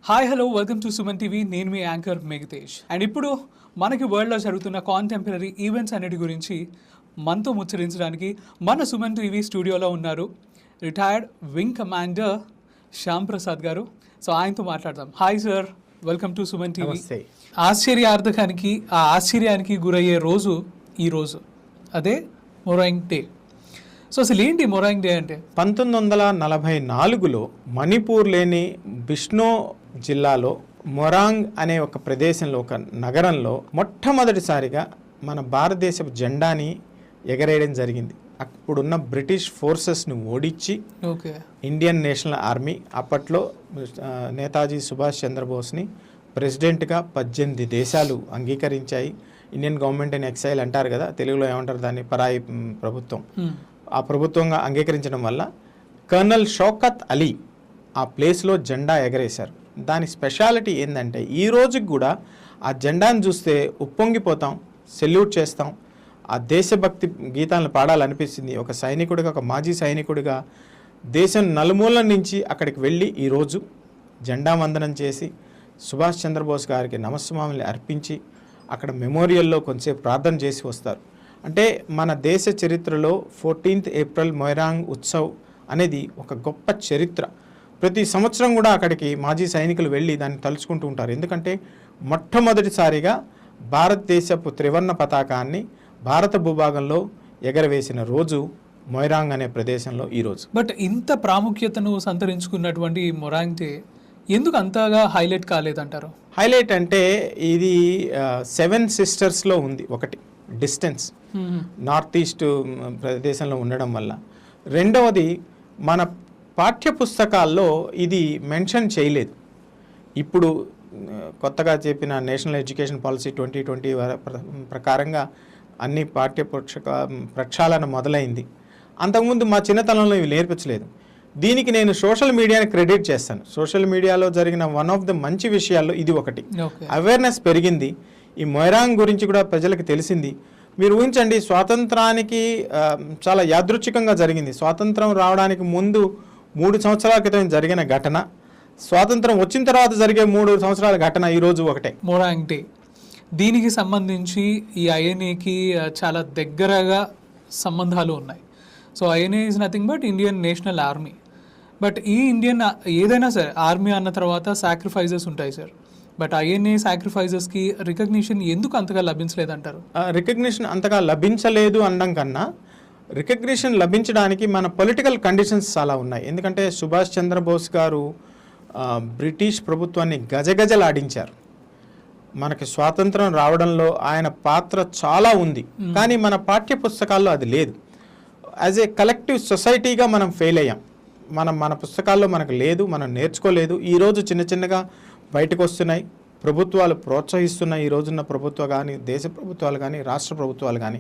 Hi hello welcome to Suman TV. నేను మీ anchor మేఘతేష్. And ఇప్పుడు మనకి వరల్డ్లో జరుగుతున్న కాంటెంపరీ ఈవెంట్స్ అన్నిటి గురించి మనతో ముచ్చరించడానికి మన సుమన్ టీవీ స్టూడియోలో ఉన్నారు retired wing commander Shyam Prasad గారు. సో ఆయనతో మాట్లాడదాం. Hi sir, welcome to Suman TV. ఆశ్చర్యానికి గురయ్యే రోజు ఈ రోజు, అదే మొరాయింగ్ డే. సో అసలు ఏంటి మొరాయింగ్ డే అంటే? 1944లో మణిపూర్ లేని బిష్నో జిల్లాలో మొరాంగ్ అనే ఒక ప్రదేశంలో, ఒక నగరంలో మొట్టమొదటిసారిగా మన భారతదేశపు జెండాని ఎగరేయడం జరిగింది. అప్పుడున్న బ్రిటిష్ ఫోర్సెస్ను ఓడించి ఇండియన్ నేషనల్ ఆర్మీ అప్పట్లో నేతాజీ సుభాష్ చంద్రబోస్ని ప్రెసిడెంట్గా 18 దేశాలు అంగీకరించాయి. ఇండియన్ గవర్నమెంట్ ఇన్ ఎక్సైల్ అంటారు కదా, తెలుగులో ఏమంటారు దాన్ని, పరాయి ప్రభుత్వం. ఆ ప్రభుత్వంగా అంగీకరించడం వల్ల కర్నల్ షౌకత్ అలీ ఆ ప్లేస్లో జెండా ఎగరేశారు. దాని స్పెషాలిటీ ఏంటంటే ఈ రోజుకి కూడా ఆ జెండాను చూస్తే ఉప్పొంగిపోతాం, సెల్యూట్ చేస్తాం, ఆ దేశభక్తి గీతాలను పాడాలనిపిస్తుంది. ఒక సైనికుడిగా, ఒక మాజీ సైనికుడిగా దేశం నలుమూలల నుంచి అక్కడికి వెళ్ళి ఈరోజు జెండా వందనం చేసి సుభాష్ చంద్రబోస్ గారికి నమస్సుమాములు అర్పించి అక్కడ మెమోరియల్లో కొంచెంసేపు ప్రార్థన చేసి వస్తారు. అంటే మన దేశ చరిత్రలో 14th ఏప్రిల్ మొరాంగ్ ఉత్సవ్ అనేది ఒక గొప్ప చరిత్ర. ప్రతి సంవత్సరం కూడా అక్కడికి మాజీ సైనికులు వెళ్ళి దాన్ని తలుచుకుంటూ ఉంటారు. ఎందుకంటే మొట్టమొదటిసారిగా భారతదేశపు త్రివర్ణ పతాకాన్ని భారత భూభాగంలో ఎగరవేసిన రోజు మొరాంగ్ అనే ప్రదేశంలో ఈరోజు. బట్ ఇంత ప్రాముఖ్యతను సంతరించుకున్నటువంటి మొరాంగ్ డే ఎందుకు అంతగా హైలైట్ కాలేదంటారు? హైలైట్ అంటే ఇది 7 సిస్టర్స్లో ఉంది. ఒకటి డిస్టెన్స్ నార్త్ ఈస్ట్ ప్రదేశంలో ఉండడం వల్ల, రెండవది మన పాఠ్యపుస్తకాల్లో ఇది మెన్షన్ చేయలేదు. ఇప్పుడు కొత్తగా చెప్పిన నేషనల్ ఎడ్యుకేషన్ పాలసీ 2020 ప్రకారంగా అన్ని ప్రక్షాళన మొదలైంది. అంతకుముందు మా చిన్నతనంలో ఇవి నేర్పించలేదు. దీనికి నేను సోషల్ మీడియాని క్రెడిట్ చేస్తాను. సోషల్ మీడియాలో జరిగిన వన్ ఆఫ్ ద మంచి విషయాల్లో ఇది ఒకటి. అవేర్నెస్ పెరిగింది, ఈ మొరాంగ్ గురించి కూడా ప్రజలకు తెలిసింది. మీరు ఊహించండి, స్వాతంత్రానికి చాలా యాదృచ్ఛికంగా జరిగింది. స్వాతంత్రం రావడానికి ముందు 3 సంవత్సరాల క్రితం జరిగిన ఘటన, స్వాతంత్రం వచ్చిన తర్వాత జరిగే 3 సంవత్సరాల ఘటన ఈరోజు ఒకటే, మొరాంగ్ డే. దీనికి సంబంధించి ఈ ఐఎన్ఏకి చాలా దగ్గరగా సంబంధాలు ఉన్నాయి. So INA is nothing but Indian national army. But ఈ ఇండియన్ ఏదైనా సరే ఆర్మీ అన్న తర్వాత సాక్రిఫైజెస్ ఉంటాయి సార్. బట్ ఐఎన్ఏ సాక్రిఫైజెస్కి రికగ్నిషన్ ఎందుకు అంతగా లభించలేదంటారు? రికగ్నిషన్ అంతగా లభించలేదు అనడం కన్నా, రికగ్నిషన్ లభించడానికి మన పొలిటికల్ కండిషన్స్ చాలా ఉన్నాయి. ఎందుకంటే సుభాష్ చంద్రబోస్ గారు బ్రిటిష్ ప్రభుత్వాన్ని గజగజలాడించారు. మనకి స్వాతంత్రం రావడంలో ఆయన పాత్ర చాలా ఉంది, కానీ మన పాఠ్య పుస్తకాల్లో అది లేదు. యాజ్ ఏ కలెక్టివ్ సొసైటీగా మనం ఫెయిల్ అయ్యాం. మన పుస్తకాల్లో మనకు లేదు, మనం నేర్చుకోలేదు. ఈరోజు చిన్న చిన్నగా బయటకు వస్తున్నాయి, ప్రభుత్వాలు ప్రోత్సహిస్తున్నాయి. ఈ రోజున్న ప్రభుత్వం కానీ, దేశ ప్రభుత్వాలు కానీ, రాష్ట్ర ప్రభుత్వాలు కానీ,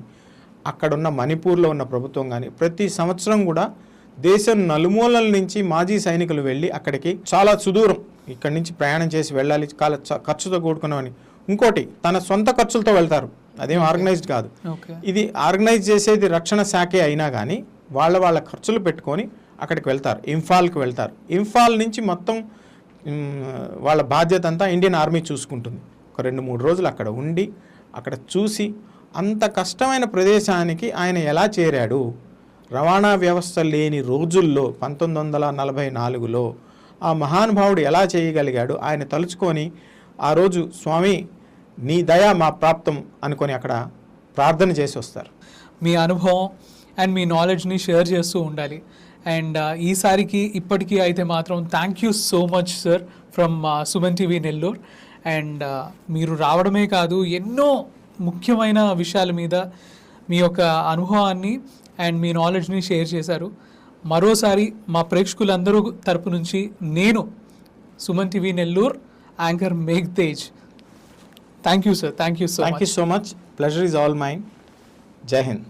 అక్కడున్న మణిపూర్లో ఉన్న ప్రభుత్వం కానీ ప్రతి సంవత్సరం కూడా దేశం నలుమూలల నుంచి మాజీ సైనికులు వెళ్ళి అక్కడికి చాలా సుదూరం ఇక్కడి నుంచి ప్రయాణం చేసి వెళ్ళాలి, ఖర్చుతో కూడుకున్నామని. ఇంకోటి తన సొంత ఖర్చులతో వెళ్తారు, అదేం ఆర్గనైజ్డ్ కాదు. ఇది ఆర్గనైజ్ చేసేది రక్షణ శాఖే అయినా కానీ వాళ్ళ ఖర్చులు పెట్టుకొని అక్కడికి వెళ్తారు. ఇంఫాల్కి వెళ్తారు. ఇంఫాల్ నుంచి మొత్తం వాళ్ళ బాధ్యత అంతా ఇండియన్ ఆర్మీ చూసుకుంటుంది. ఒక 2-3 రోజులు అక్కడ ఉండి అక్కడ చూసి, అంత కష్టమైన ప్రదేశానికి ఆయన ఎలా చేరాడు, రవాణా వ్యవస్థ లేని రోజుల్లో 1944లో ఆ మహానుభావుడు ఎలా చేయగలిగాడు, ఆయన తలుచుకొని ఆ రోజు స్వామి నీ దయ మా ప్రాప్తం అనుకొని అక్కడ ప్రార్థన చేసి వస్తారు. మీ అనుభవం అండ్ మీ నాలెడ్జ్ని షేర్ చేస్తూ ఉండాలి. అండ్ ఈసారికి ఇప్పటికీ అయితే మాత్రం thank you so much sir from Suman TV Nellore. And మీరు రావడమే కాదు, ఎన్నో ముఖ్యమైన విషయాల మీద మీ యొక్క అనుభవాన్ని అండ్ మీ నాలెడ్జ్ని షేర్ చేశారు. మరోసారి మా ప్రేక్షకులందరూ తరపు నుంచి నేను Suman TV Nellore anchor Meghatej, thank you sir. Thank you so much. Pleasure is all mine. Jai Hind.